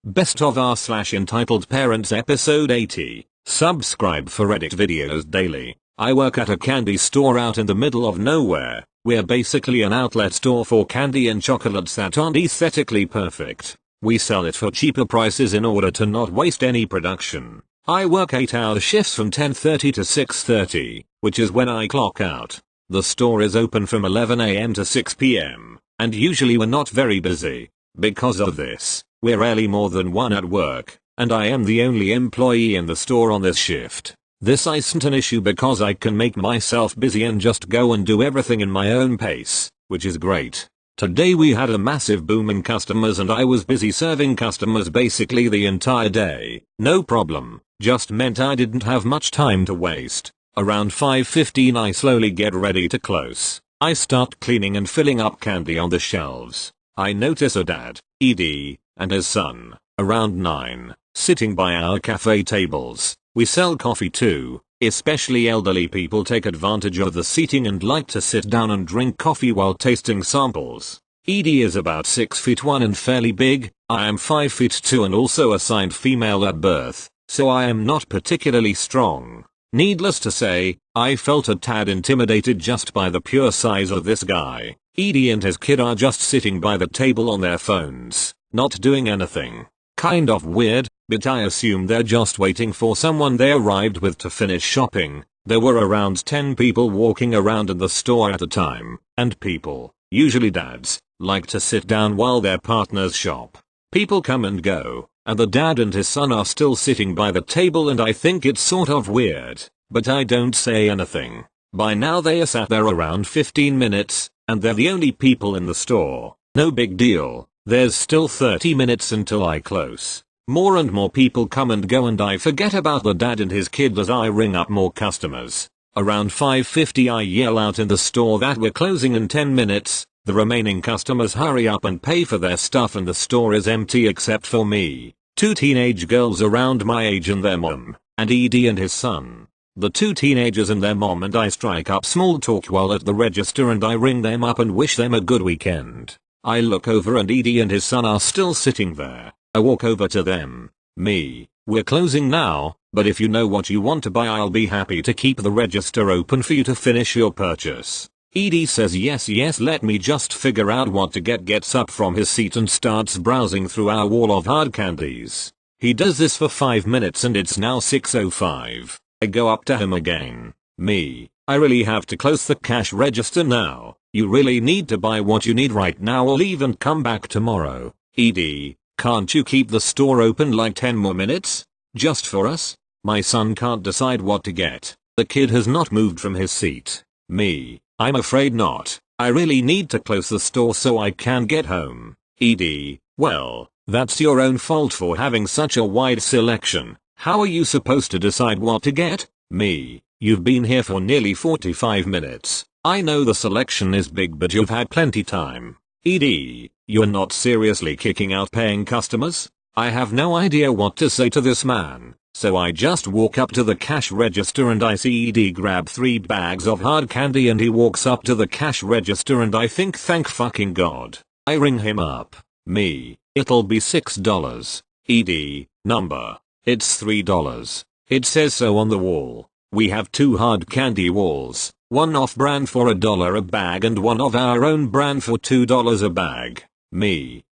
Best of r/entitled parents episode 80. Subscribe for edit videos daily. I work at a candy store out in the middle of nowhere. We're basically an outlet store for candy and chocolates that aren't aesthetically perfect. We sell it for cheaper prices in order to not waste any production. I work 8-hour shifts from 10:30 to 6:30, which is when I clock out. The store is open from 11 AM to 6 PM, and usually we're not very busy. Because of this, we're rarely more than one at work, and I am the only employee in the store on this shift. This isn't an issue because I can make myself busy and just go and do everything in my own pace, which is great. Today we had a massive boom in customers and I was busy serving customers basically the entire day. No problem, just meant I didn't have much time to waste. Around 5:15 I slowly get ready to close. I start cleaning and filling up candy on the shelves. I notice a dad, Ed, and his son, around 9, sitting by our cafe tables. We sell coffee too, especially elderly people take advantage of the seating and like to sit down and drink coffee while tasting samples. Ed is about 6'1" and fairly big. I am 5'2" and also assigned female at birth, so I am not particularly strong. Needless to say, I felt a tad intimidated just by the pure size of this guy. Ed and his kid are just sitting by the table on their phones, not doing anything. Kind of weird, but I assume they're just waiting for someone they arrived with to finish shopping. There were around 10 people walking around in the store at the time, and people, usually dads, like to sit down while their partners shop. People come and go, and the dad and his son are still sitting by the table and I think it's sort of weird, but I don't say anything. By now they are sat there around 15 minutes, and they're the only people in the store. No big deal, there's still 30 minutes until I close. More and more people come and go and I forget about the dad and his kid as I ring up more customers. Around 5:50 I yell out in the store that we're closing in 10 minutes. The remaining customers hurry up and pay for their stuff and the store is empty except for me, 2 teenage girls around my age and their mom, and Ed and his son. The 2 teenagers and their mom and I strike up small talk while at the register and I ring them up and wish them a good weekend. I look over and Ed and his son are still sitting there. I walk over to them. We're closing now, but if you know what you want to buy I'll be happy to keep the register open for you to finish your purchase. Ed says yes let me just figure out what to get, gets up from his seat and starts browsing through our wall of hard candies. He does this for 5 minutes and it's now 6:05. I go up to him again. I really have to close the cash register now. You really need to buy what you need right now or leave and come back tomorrow. Ed, can't you keep the store open like 10 more minutes? Just for us? My son can't decide what to get. The kid has not moved from his seat. I'm afraid not. I really need to close the store so I can get home. Ed, well, that's your own fault for having such a wide selection. How are you supposed to decide what to get? You've been here for nearly 45 minutes. I know the selection is big but you've had plenty time. Ed, you're not seriously kicking out paying customers? I have no idea what to say to this man. So I just walk up to the cash register and I see Ed grab 3 bags of hard candy and he walks up to the cash register and I think thank fucking God. I ring him up. It'll be $6. Ed, number. It's $3. It says so on the wall. We have 2 hard candy walls, one off-brand for $1 a bag and one of our own brand for $2 a bag.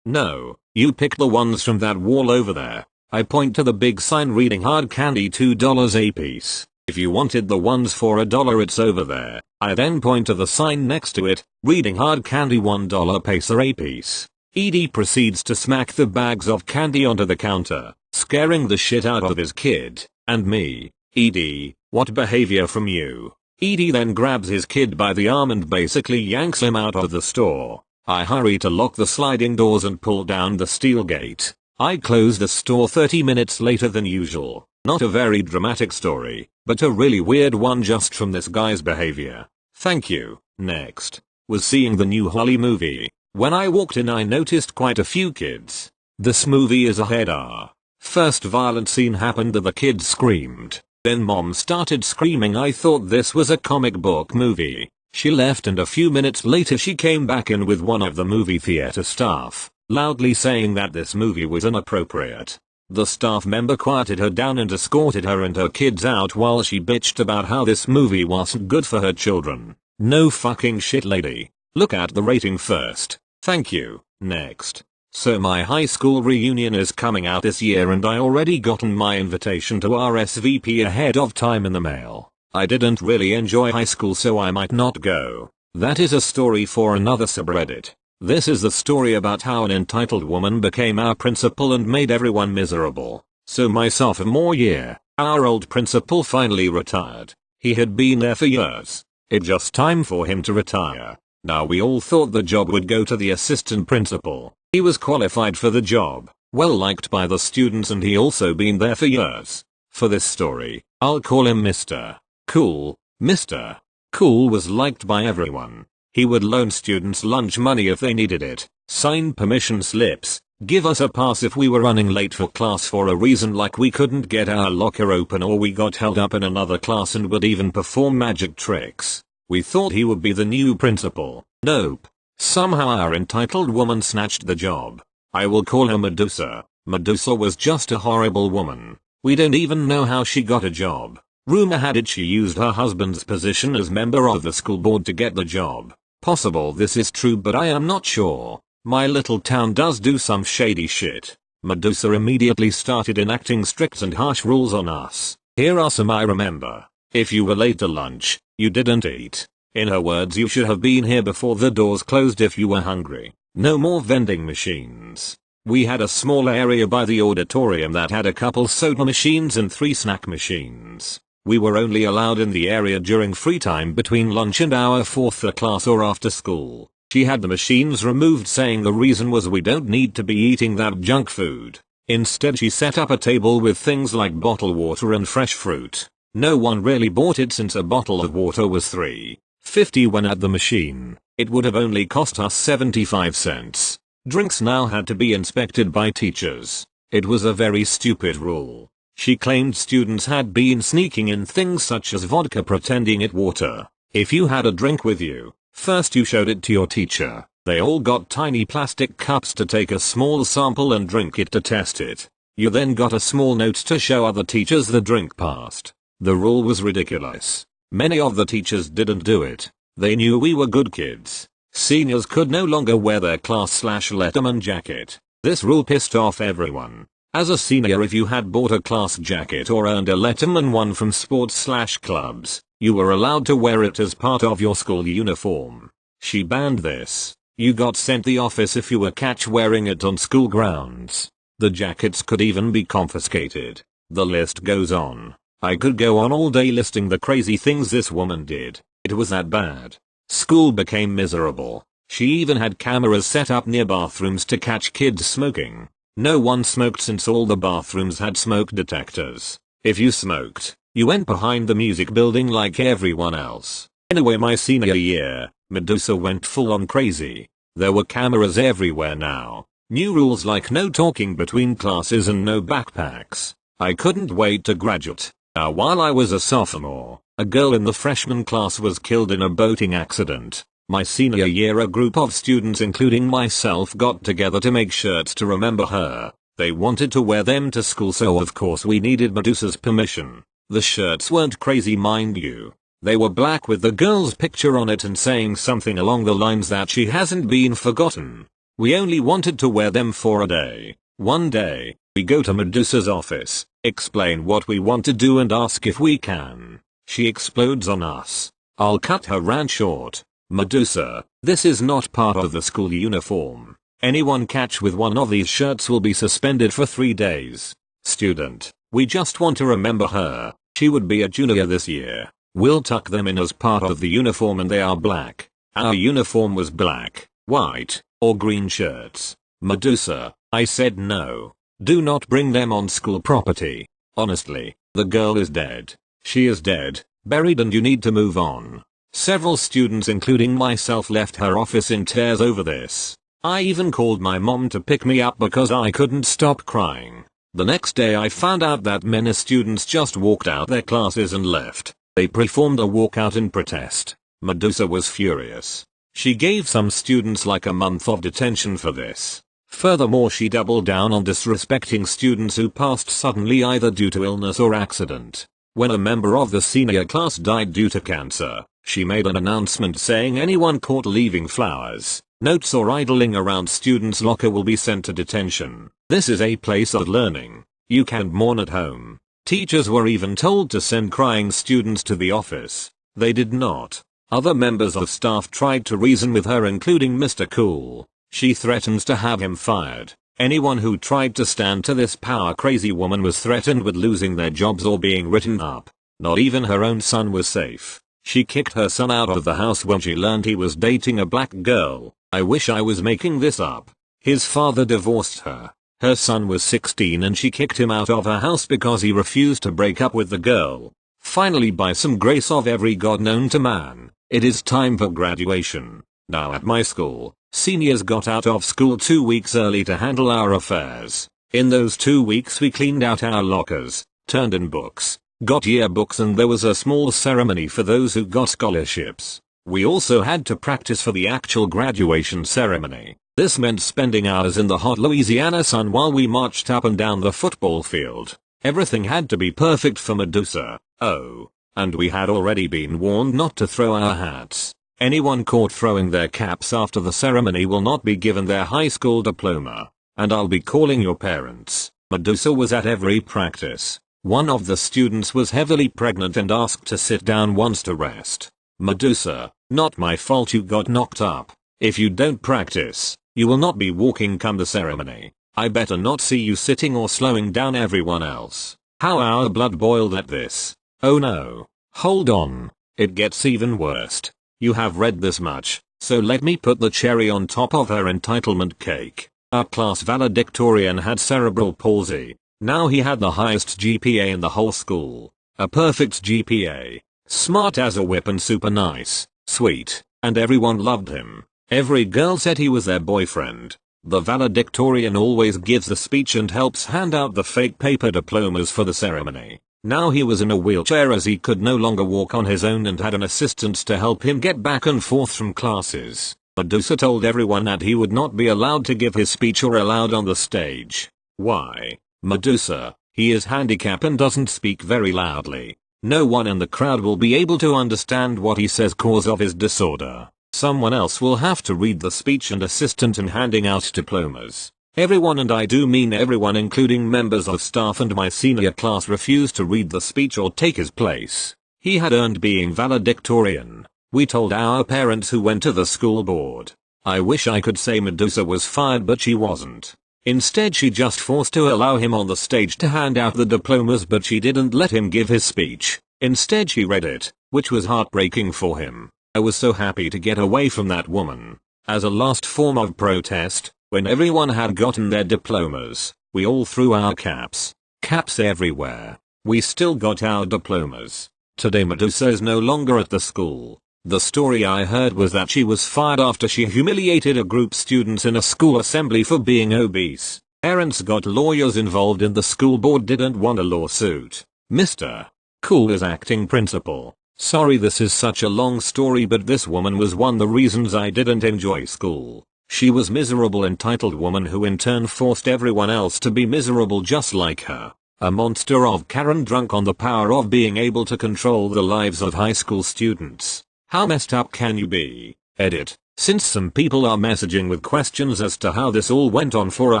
No, you pick the ones from that wall over there. I point to the big sign reading hard candy $2 a piece. If you wanted the ones for $1 it's over there. I then point to the sign next to it, reading hard candy $1 pacer a piece. Ed proceeds to smack the bags of candy onto the counter, scaring the shit out of his kid, and me. Ed, what behavior from you? Ed then grabs his kid by the arm and basically yanks him out of the store. I hurry to lock the sliding doors and pull down the steel gate. I close the store 30 minutes later than usual. Not a very dramatic story, but a really weird one just from this guy's behavior. Thank you. Next, was seeing the new Holi movie. When I walked in I noticed quite a few kids. This movie is a head R. First violent scene happened and the kids screamed. Then mom started screaming. I thought this was a comic book movie. She left and a few minutes later she came back in with one of the movie theater staff. loudly saying that this movie was inappropriate. The staff member quieted her down and escorted her and her kids out while she bitched about how this movie wasn't good for her children. No fucking shit, lady. Look at the rating first. Thank you. Next. So my high school reunion is coming out this year and I already gotten my invitation to RSVP ahead of time in the mail. I didn't really enjoy high school so I might not go. That is a story for another subreddit. This is the story about how an entitled woman became our principal and made everyone miserable. So my sophomore year, our old principal finally retired. He had been there for years. It just time for him to retire. Now we all thought the job would go to the assistant principal. He was qualified for the job, well liked by the students and he also been there for years. For this story, I'll call him Mr. Cool. Mr. Cool was liked by everyone. He would loan students lunch money if they needed it, sign permission slips, give us a pass if we were running late for class for a reason like we couldn't get our locker open or we got held up in another class, and would even perform magic tricks. We thought he would be the new principal. Nope. Somehow our entitled woman snatched the job. I will call her Medusa. Medusa was just a horrible woman. We don't even know how she got a job. Rumor had it she used her husband's position as member of the school board to get the job. Possible this is true but I am not sure. My little town does do some shady shit. Medusa immediately started enacting strict and harsh rules on us. Here are some I remember. If you were late to lunch, you didn't eat. In her words, you should have been here before the doors closed if you were hungry. No more vending machines. We had a small area by the auditorium that had a couple soda machines and 3 snack machines. We were only allowed in the area during free time between lunch and our 4th class or after school. She had the machines removed saying the reason was we don't need to be eating that junk food. Instead she set up a table with things like bottled water and fresh fruit. No one really bought it since a bottle of water was $3.50 when at the machine. It would have only cost us 75 cents. Drinks now had to be inspected by teachers. It was a very stupid rule. She claimed students had been sneaking in things such as vodka pretending it water. If you had a drink with you, first you showed it to your teacher. They all got tiny plastic cups to take a small sample and drink it to test it. You then got a small note to show other teachers the drink passed. The rule was ridiculous. Many of the teachers didn't do it. They knew we were good kids. Seniors could no longer wear their class/Letterman jacket. This rule pissed off everyone. As a senior, if you had bought a class jacket or earned a Letterman one from sports/clubs, you were allowed to wear it as part of your school uniform. She banned this. You got sent the office if you were catch wearing it on school grounds. The jackets could even be confiscated. The list goes on. I could go on all day listing the crazy things this woman did. It was that bad. School became miserable. She even had cameras set up near bathrooms to catch kids smoking. No one smoked since all the bathrooms had smoke detectors. If you smoked, you went behind the music building like everyone else. Anyway, my senior year, Medusa went full on crazy. There were cameras everywhere now. New rules like no talking between classes and no backpacks. I couldn't wait to graduate. Now while I was a sophomore, a girl in the freshman class was killed in a boating accident. My senior year, a group of students including myself got together to make shirts to remember her. They wanted to wear them to school, so of course we needed Medusa's permission. The shirts weren't crazy, mind you. They were black with the girl's picture on it and saying something along the lines that she hasn't been forgotten. We only wanted to wear them for a day. One day, we go to Medusa's office, explain what we want to do and ask if we can. She explodes on us. I'll cut her rant short. Medusa, this is not part of the school uniform. Anyone catch with one of these shirts will be suspended for 3 days. Student, we just want to remember her. She would be a junior this year. We'll tuck them in as part of the uniform and they are black. Our uniform was black, white, or green shirts. Medusa, I said no. Do not bring them on school property. Honestly, the girl is dead. She is dead, buried, and you need to move on. Several students including myself left her office in tears over this. I even called my mom to pick me up because I couldn't stop crying. The next day I found out that many students just walked out their classes and left. They performed a walkout in protest. Medusa was furious. She gave some students like a month of detention for this. Furthermore, she doubled down on disrespecting students who passed suddenly either due to illness or accident. When a member of the senior class died due to cancer, she made an announcement saying anyone caught leaving flowers, notes or idling around students' locker will be sent to detention. This is a place of learning. You can't mourn at home. Teachers were even told to send crying students to the office. They did not. Other members of staff tried to reason with her, including Mr. Cool. She threatens to have him fired. Anyone who tried to stand to this power-crazy woman was threatened with losing their jobs or being written up. Not even her own son was safe. She kicked her son out of the house when she learned he was dating a black girl. I wish I was making this up. His father divorced her. Her son was 16 and she kicked him out of her house because he refused to break up with the girl. Finally, by some grace of every god known to man, it is time for graduation. Now at my school, seniors got out of school 2 weeks early to handle our affairs. In those 2 weeks we cleaned out our lockers, turned in books, got yearbooks, and there was a small ceremony for those who got scholarships. We also had to practice for the actual graduation ceremony. This meant spending hours in the hot Louisiana sun while we marched up and down the football field. Everything had to be perfect for Medusa. Oh, and we had already been warned not to throw our hats. Anyone caught throwing their caps after the ceremony will not be given their high school diploma. And I'll be calling your parents. Medusa was at every practice. One of the students was heavily pregnant and asked to sit down once to rest. Medusa, not my fault you got knocked up. If you don't practice, you will not be walking come the ceremony. I better not see you sitting or slowing down everyone else. How our blood boiled at this. Oh no. Hold on. It gets even worse. You have read this much, so let me put the cherry on top of her entitlement cake. Our class valedictorian had cerebral palsy. Now he had the highest GPA in the whole school. A perfect GPA. Smart as a whip and super nice, sweet, and everyone loved him. Every girl said he was their boyfriend. The valedictorian always gives the speech and helps hand out the fake paper diplomas for the ceremony. Now he was in a wheelchair as he could no longer walk on his own and had an assistant to help him get back and forth from classes. Medusa told everyone that he would not be allowed to give his speech or aloud on the stage. Why? Medusa, he is handicapped and doesn't speak very loudly. No one in the crowd will be able to understand what he says cause of his disorder. Someone else will have to read the speech and assistant in handing out diplomas. Everyone, and I do mean everyone including members of staff and my senior class, refused to read the speech or take his place. He had earned being valedictorian. We told our parents who went to the school board. I wish I could say Medusa was fired, but she wasn't. Instead she just forced to allow him on the stage to hand out the diplomas, but she didn't let him give his speech. Instead she read it, which was heartbreaking for him. I was so happy to get away from that woman. As a last form of protest, when everyone had gotten their diplomas, we all threw our caps. Caps everywhere. We still got our diplomas. Today Medusa is no longer at the school. The story I heard was that she was fired after she humiliated a group of students in a school assembly for being obese. Parents got lawyers involved and the school board didn't want a lawsuit. Mr. Cool is acting principal. Sorry this is such a long story, but this woman was one of the reasons I didn't enjoy school. She was miserable entitled woman who in turn forced everyone else to be miserable just like her. A monster of Karen drunk on the power of being able to control the lives of high school students. How messed up can you be? Edit. Since some people are messaging with questions as to how this all went on for a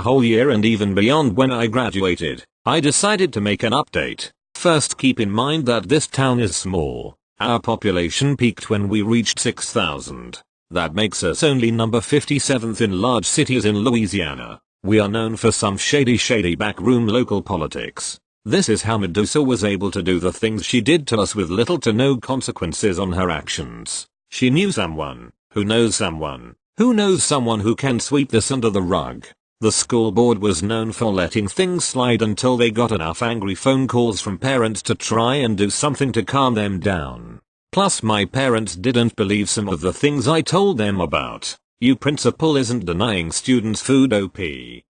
whole year and even beyond when I graduated, I decided to make an update. First, keep in mind that this town is small. Our population peaked when we reached 6,000. That makes us only number 57th in large cities in Louisiana. We are known for some shady backroom local politics. This is how Medusa was able to do the things she did to us with little to no consequences on her actions. She knew someone, who knows someone, who knows someone who can sweep this under the rug. The school board was known for letting things slide until they got enough angry phone calls from parents to try and do something to calm them down. Plus my parents didn't believe some of the things I told them about. You principal isn't denying students food OP.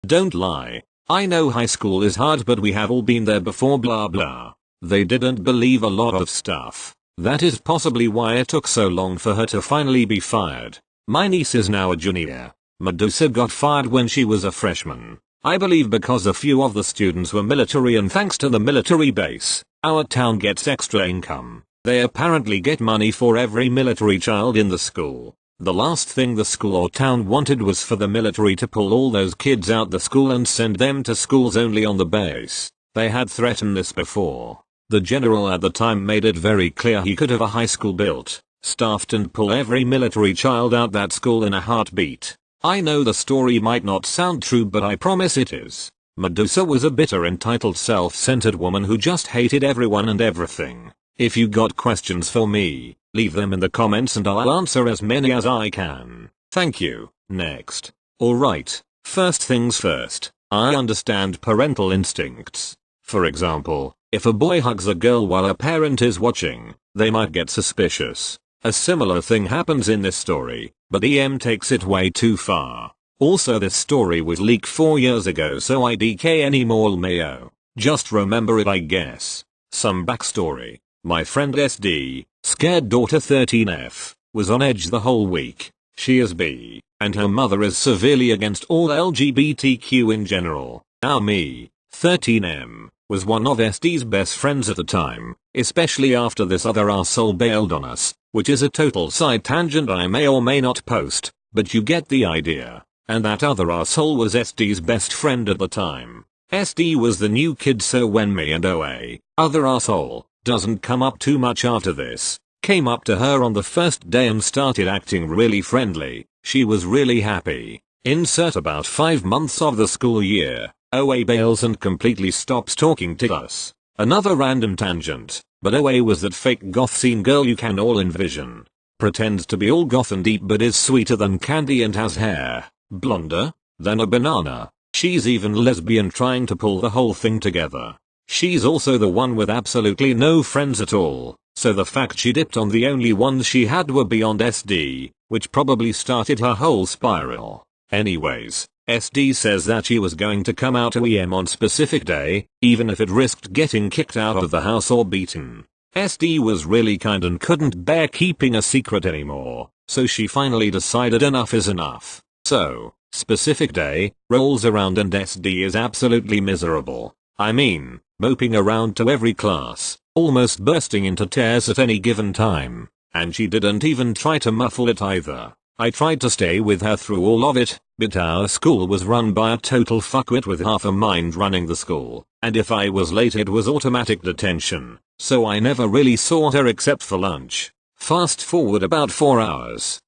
Don't lie. I know high school is hard, but we have all been there before blah blah. They didn't believe a lot of stuff. That is possibly why it took so long for her to finally be fired. My niece is now a junior. Medusa got fired when she was a freshman. I believe because a few of the students were military, and thanks to the military base, our town gets extra income. They apparently get money for every military child in the school. The last thing the school or town wanted was for the military to pull all those kids out the school and send them to schools only on the base. They had threatened this before. The general at the time made it very clear he could have a high school built, staffed, and pull every military child out that school in a heartbeat. I know the story might not sound true, but I promise it is. Medusa was a bitter, entitled, self-centered woman who just hated everyone and everything. If you got questions for me, leave them in the comments and I'll answer as many as I can. Thank you. Next. Alright, first things first, I understand parental instincts. For example, if a boy hugs a girl while a parent is watching, they might get suspicious. A similar thing happens in this story, but EM takes it way too far. Also, this story was leaked 4 years ago, so I DK any more mayo. Just remember it, I guess. Some backstory. My friend SD, scared daughter 13F, was on edge the whole week. She is bi, and her mother is severely against all LGBTQ in general. Now me, 13M, was one of SD's best friends at the time, especially after this other arsehole bailed on us, which is a total side tangent I may or may not post, but you get the idea. And that other arsehole was SD's best friend at the time. SD was the new kid, so when me and OA, other arsehole, doesn't come up too much after this, came up to her on the first day and started acting really friendly, she was really happy. Insert about 5 months of the school year, OA bails and completely stops talking to us. Another random tangent, but OA was that fake goth scene girl you can all envision. Pretends to be all goth and deep but is sweeter than candy and has hair blonder than a banana. She's even lesbian, trying to pull the whole thing together. She's also the one with absolutely no friends at all, so the fact she dipped on the only ones she had were beyond SD, which probably started her whole spiral. Anyways, SD says that she was going to come out to EM on specific day, even if it risked getting kicked out of the house or beaten. SD was really kind and couldn't bear keeping a secret anymore, so she finally decided enough is enough. So, specific day rolls around and SD is absolutely miserable. I mean, moping around to every class, almost bursting into tears at any given time. And she didn't even try to muffle it either. I tried to stay with her through all of it, but our school was run by a total fuckwit with half a mind running the school, and if I was late it was automatic detention, so I never really saw her except for lunch. Fast forward about 4 hours,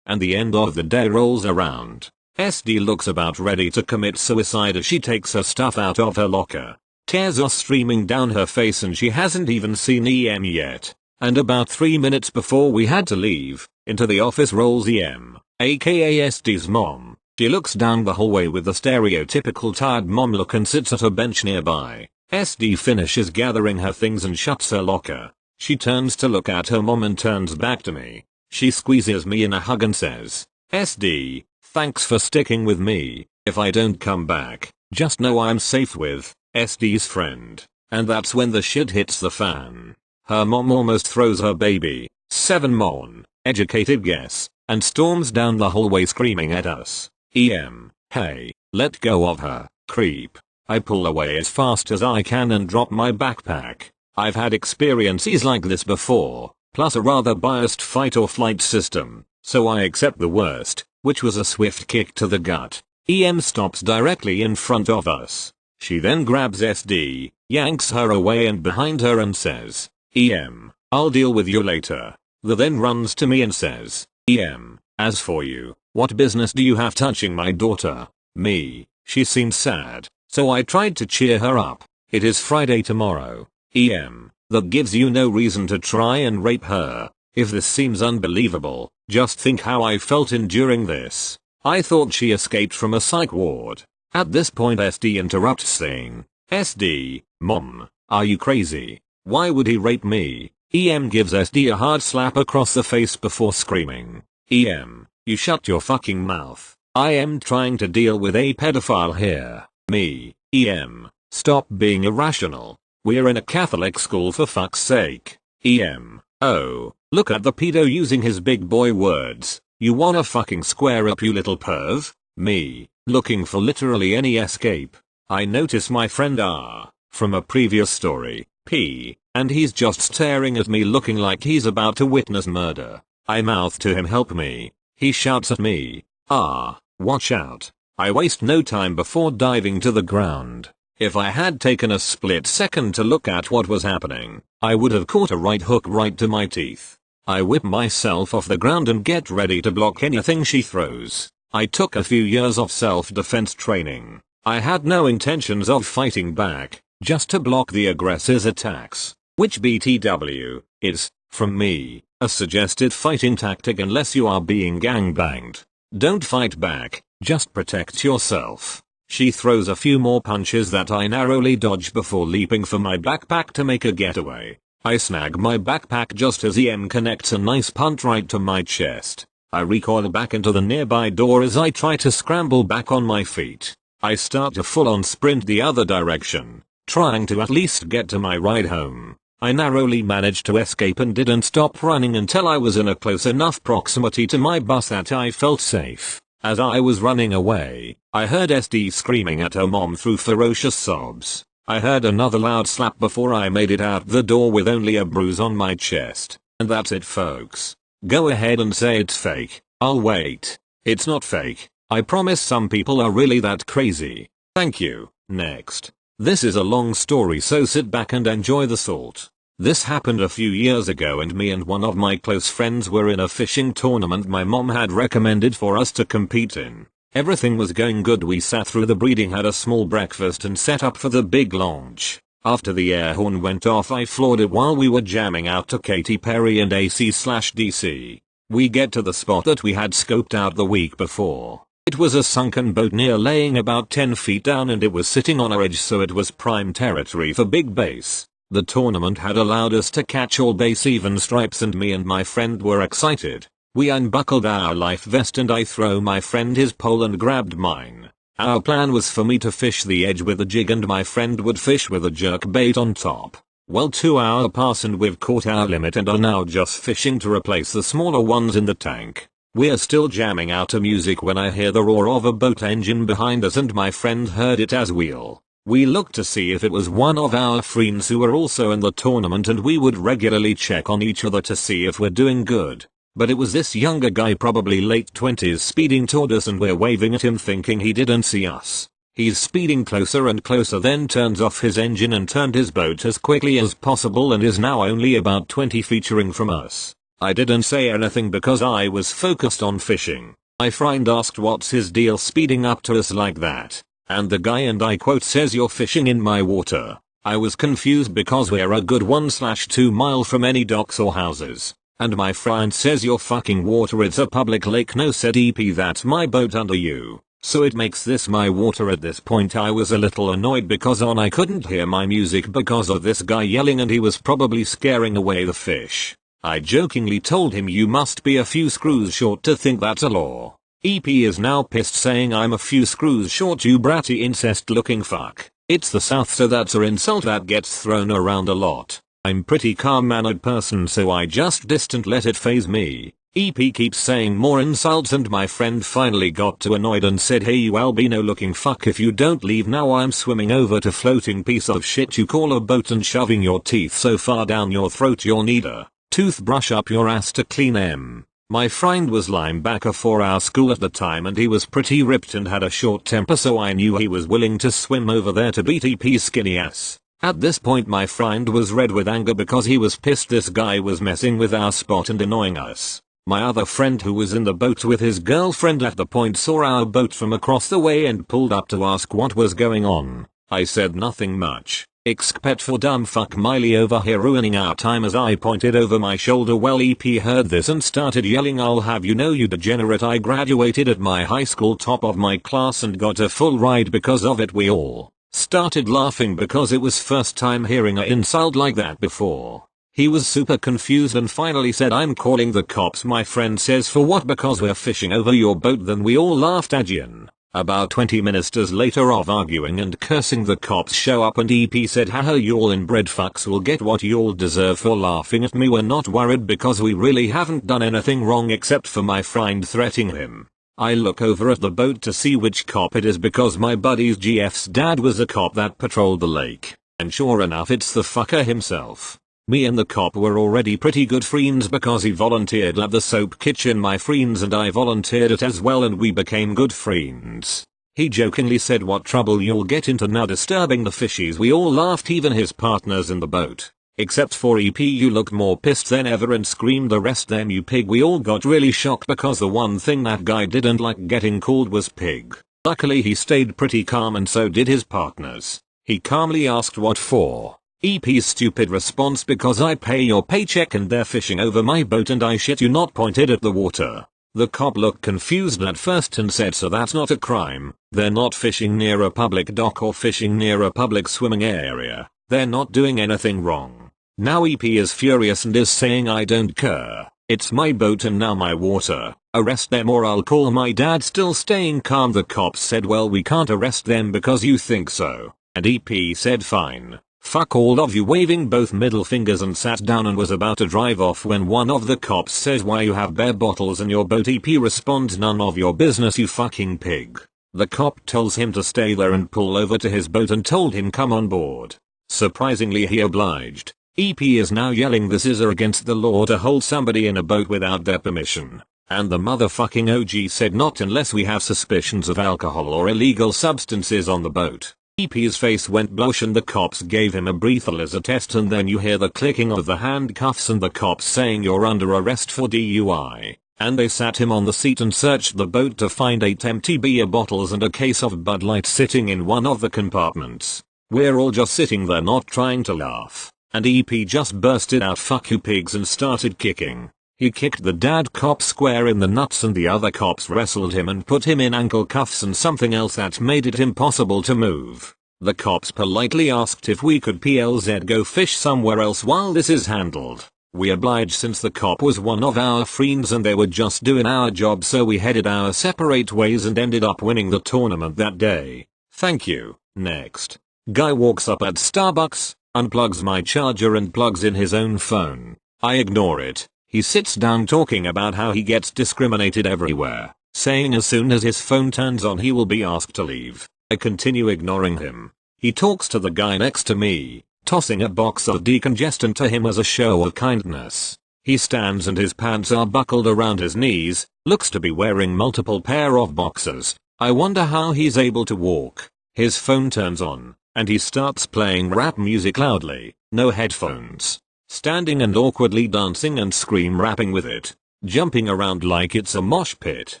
and the end of the day rolls around. SD looks about ready to commit suicide as she takes her stuff out of her locker. Tears are streaming down her face and she hasn't even seen EM yet. And about 3 minutes before we had to leave, into the office rolls EM, aka SD's mom. She looks down the hallway with the stereotypical tired mom look and sits at a bench nearby. SD finishes gathering her things and shuts her locker. She turns to look at her mom and turns back to me. She squeezes me in a hug and says, SD, thanks for sticking with me. If I don't come back, just know I'm safe with SD's friend. And that's when the shit hits the fan. Her mom almost throws her baby, 7 mon, educated guess, and storms down the hallway screaming at us. EM, hey, let go of her, creep. I pull away as fast as I can and drop my backpack. I've had experiences like this before, plus a rather biased fight or flight system, so I accept the worst, which was a swift kick to the gut. EM stops directly in front of us. She then grabs SD, yanks her away and behind her and says, EM, I'll deal with you later. The then runs to me and says, EM, as for you, what business do you have touching my daughter? Me. She seemed sad, so I tried to cheer her up. It is Friday tomorrow. EM, that gives you no reason to try and rape her. If this seems unbelievable, just think how I felt enduring this. I thought she escaped from a psych ward. At this point SD interrupts saying, SD, mom, are you crazy? Why would he rape me? EM gives SD a hard slap across the face before screaming, EM, you shut your fucking mouth. I am trying to deal with a pedophile here. Me, EM, stop being irrational. We're in a Catholic school for fuck's sake. EM, oh, look at the pedo using his big boy words. You wanna fucking square up, you little perv? Me, looking for literally any escape. I notice my friend R, from a previous story, P, and he's just staring at me looking like he's about to witness murder. I mouth to him, help me. He shouts at me, R, watch out. I waste no time before diving to the ground. If I had taken a split second to look at what was happening, I would have caught a right hook right to my teeth. I whip myself off the ground and get ready to block anything she throws. I took a few years of self-defense training. I had no intentions of fighting back, just to block the aggressor's attacks, which BTW, is, from me, a suggested fighting tactic unless you are being gangbanged. Don't fight back, just protect yourself. She throws a few more punches that I narrowly dodge before leaping for my backpack to make a getaway. I snag my backpack just as EM connects a nice punt right to my chest. I recoil back into the nearby door as I try to scramble back on my feet. I start a full-on sprint the other direction, trying to at least get to my ride home. I narrowly managed to escape and didn't stop running until I was in a close enough proximity to my bus that I felt safe. As I was running away, I heard SD screaming at her mom through ferocious sobs. I heard another loud slap before I made it out the door with only a bruise on my chest. And that's it, folks. Go ahead and say it's fake. I'll wait. It's not fake. I promise. Some people are really that crazy. Thank you. Next. This is a long story, so sit back and enjoy the salt. This happened a few years ago and me and one of my close friends were in a fishing tournament my mom had recommended for us to compete in. Everything was going good. We sat through the breeding, had a small breakfast and set up for the big launch. After the air horn went off, I floored it while we were jamming out to Katy Perry and AC/DC. We get to the spot that we had scoped out the week before. It was a sunken boat near laying about 10 feet down and it was sitting on our edge, so it was prime territory for big bass. The tournament had allowed us to catch all bass even stripes and me and my friend were excited. We unbuckled our life vest and I throw my friend his pole and grabbed mine. Our plan was for me to fish the edge with a jig and my friend would fish with a jerk bait on top. Well, 2 hours pass and we've caught our limit and are now just fishing to replace the smaller ones in the tank. We're still jamming out to music when I hear the roar of a boat engine behind us and my friend heard it as well. We looked to see if it was one of our friends who were also in the tournament and we would regularly check on each other to see if we're doing good. But it was this younger guy, probably late 20s, speeding toward us and we're waving at him thinking he didn't see us. He's speeding closer and closer, then turns off his engine and turned his boat as quickly as possible and is now only about 20 feet from us. I didn't say anything because I was focused on fishing. My friend asked what's his deal speeding up to us like that. And the guy, and I quote, says you're fishing in my water. I was confused because we're a good 1/2 mile from any docks or houses. And my friend says your fucking water, it's a public lake. No, said EP, that's my boat under you. So it makes this my water. At this point I was a little annoyed because I couldn't hear my music because of this guy yelling and he was probably scaring away the fish. I jokingly told him you must be a few screws short to think that's a law. EP is now pissed saying I'm a few screws short, you bratty incest looking fuck. It's the South, so that's an insult that gets thrown around a lot. I'm pretty calm-mannered person, so I just distant let it phase me. EP keeps saying more insults and my friend finally got too annoyed and said, hey you albino looking fuck, if you don't leave now I'm swimming over to floating piece of shit you call a boat and shoving your teeth so far down your throat you'll need a toothbrush up your ass to clean them. My friend was linebacker for our school at the time and he was pretty ripped and had a short temper, so I knew he was willing to swim over there to beat EP's skinny ass. At this point my friend was red with anger because he was pissed this guy was messing with our spot and annoying us. My other friend, who was in the boat with his girlfriend at the point, saw our boat from across the way and pulled up to ask what was going on. I said nothing much, except for dumb fuck Miley over here ruining our time, as I pointed over my shoulder. Well, EP heard this and started yelling, I'll have you know, you degenerate, I graduated at my high school, top of my class, and got a full ride because of it. We all started laughing because it was first time hearing an insult like that before. He was super confused and finally said, I'm calling the cops. My friend says, for what? Because we're fishing over your boat. Then we all laughed again. About 20 minutes later of arguing and cursing, the cops show up and EP said, haha, y'all inbred fucks will get what y'all deserve for laughing at me. We're not worried because we really haven't done anything wrong except for my friend threatening him. I look over at the boat to see which cop it is because my buddy's GF's dad was a cop that patrolled the lake, and sure enough it's the fucker himself. Me and the cop were already pretty good friends because he volunteered at the soap kitchen my friends and I volunteered it as well, and we became good friends. He jokingly said, what trouble you'll get into now disturbing the fishies. We all laughed, even his partners in the boat. Except for EP, you looked more pissed than ever and screamed, the rest them you pig. We all got really shocked because the one thing that guy didn't like getting called was pig. Luckily he stayed pretty calm and so did his partners. He calmly asked what for. EP's stupid response, because I pay your paycheck and they're fishing over my boat and I shit you not, pointed at the water. The cop looked confused at first and said, so that's not a crime. They're not fishing near a public dock or fishing near a public swimming area. They're not doing anything wrong. Now EP is furious and is saying, I don't care. It's my boat and now my water. Arrest them or I'll call my dad. Still staying calm, the cops said, well, we can't arrest them because you think so. And EP said, fine. Fuck all of you, waving both middle fingers, and sat down and was about to drive off when one of the cops says, why you have beer bottles in your boat? EP responds, none of your business, you fucking pig. The cop tells him to stay there and pull over to his boat and told him come on board. Surprisingly he obliged. EP is now yelling this is against the law to hold somebody in a boat without their permission. And the motherfucking OG said, not unless we have suspicions of alcohol or illegal substances on the boat. EP's face went blush and the cops gave him a breathalyzer test, and then you hear the clicking of the handcuffs and the cops saying you're under arrest for DUI. And they sat him on the seat and searched the boat to find 8 empty beer bottles and a case of Bud Light sitting in one of the compartments. We're all just sitting there not trying to laugh. And EP just bursted out, fuck you pigs, and started kicking. He kicked the dad cop square in the nuts and the other cops wrestled him and put him in ankle cuffs and something else that made it impossible to move. The cops politely asked if we could PLZ go fish somewhere else while this is handled. We obliged since the cop was one of our friends and they were just doing our job, so we headed our separate ways and ended up winning the tournament that day. Thank you. Next. Guy walks up at Starbucks, unplugs my charger and plugs in his own phone. I ignore it. He sits down talking about how he gets discriminated everywhere, saying as soon as his phone turns on he will be asked to leave. I continue ignoring him. He talks to the guy next to me, tossing a box of decongestant to him as a show of kindness. He stands and his pants are buckled around his knees, looks to be wearing multiple pair of boxers. I wonder how he's able to walk. His phone turns on, and he starts playing rap music loudly, no headphones. Standing and awkwardly dancing and scream rapping with it, jumping around like it's a mosh pit.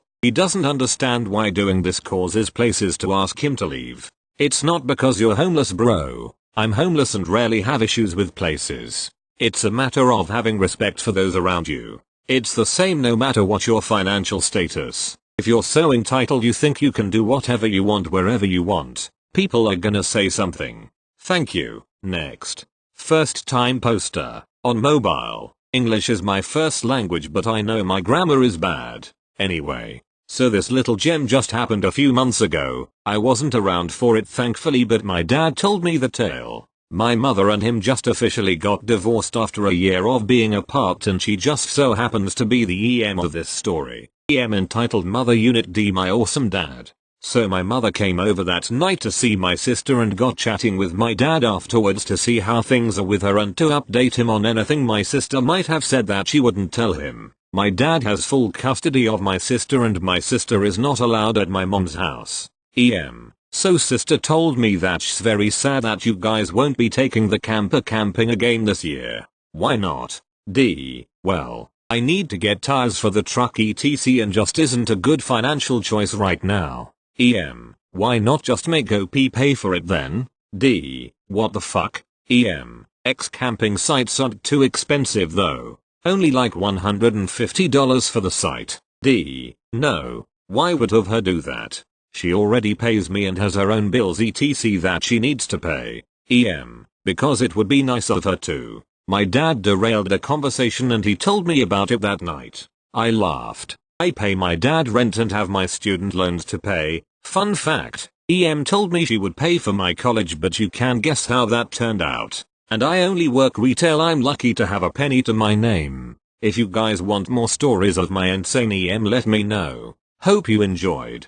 He doesn't understand why doing this causes places to ask him to leave. It's not because you're homeless, bro. I'm homeless and rarely have issues with places. It's a matter of having respect for those around you. It's the same no matter what your financial status. If you're so entitled you think you can do whatever you want wherever you want, people are gonna say something. Thank you. Next. First time poster. On mobile. English is my first language but I know my grammar is bad. Anyway. So this little gem just happened a few months ago. I wasn't around for it thankfully, but my dad told me the tale. My mother and him just officially got divorced after a year of being apart, and she just so happens to be the EM of this story. EM entitled Mother Unit D, my awesome dad. So my mother came over that night to see my sister and got chatting with my dad afterwards to see how things are with her and to update him on anything my sister might have said that she wouldn't tell him. My dad has full custody of my sister and my sister is not allowed at my mom's house. EM. So sister told me that she's very sad that you guys won't be taking the camper camping again this year. Why not? D. Well, I need to get tires for the truck etc and just isn't a good financial choice right now. EM. Why not just make OP pay for it then? D. What the fuck? EM. X camping sites aren't too expensive though. Only like $150 for the site. D. No. Why would have her do that? She already pays me and has her own bills etc that she needs to pay. EM. Because it would be nice of her to. My dad derailed a conversation and he told me about it that night. I laughed. I pay my dad rent and have my student loans to pay. Fun fact, EM told me she would pay for my college, but you can guess how that turned out. And I only work retail. I'm lucky to have a penny to my name. If you guys want more stories of my insane EM, let me know. Hope you enjoyed.